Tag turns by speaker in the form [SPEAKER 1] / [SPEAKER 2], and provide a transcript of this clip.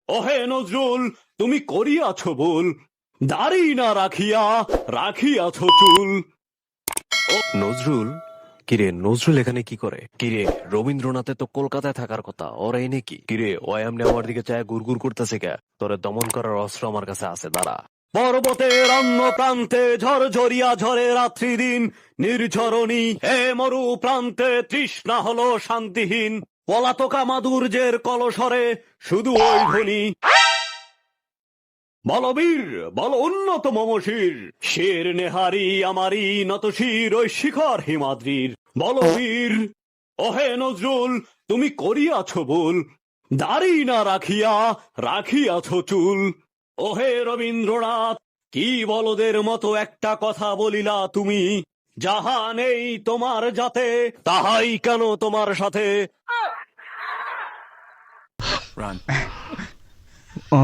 [SPEAKER 1] ওহে নজরুল, তুমি করিয়াছ ভুল, দাড়ি না রাখিয়া রাখিয়াছ চুল।
[SPEAKER 2] নজরুল? কিরে, নজরুল এখানে কি করে? কিরে, রবীন্দ্রনাথের তো কলকাতায় থাকার কথা, ওরা এই নাকি? কিরে, ও এমনি আমার দিকে চায় গুড়গুড় করতেছে কে? তোরে দমন করার অস্ত্র আমার কাছে আছে, দাঁড়া।
[SPEAKER 1] পর্বতের অন্য প্রান্তে ঝরঝরিয়া ঝরে রাত্রি দিন, নির্ঝরণী হে মরু প্রান্তে তৃষ্ণা হলো শান্তিহীন। পলাতকা মাধুর্যের কলস্বরে শুধু ওই ধ্বনি, বলবীর বল উন্নত মমশির, শের নেহারি আমারি নত শির ওই শিখর হিমাদ্রির। বলবীর, ওহে নজরুল, তুমি করিয়াছ ভুল, দাড়ি না রাখিয়া রাখিয়াছ চুল। ওহে রবীন্দ্রনাথ, কি বলদের মতো একটা কথা বলিলা তুমি, যাহা নেই তোমার যাতে তাহাই কেন তোমার সাথে।
[SPEAKER 3] ও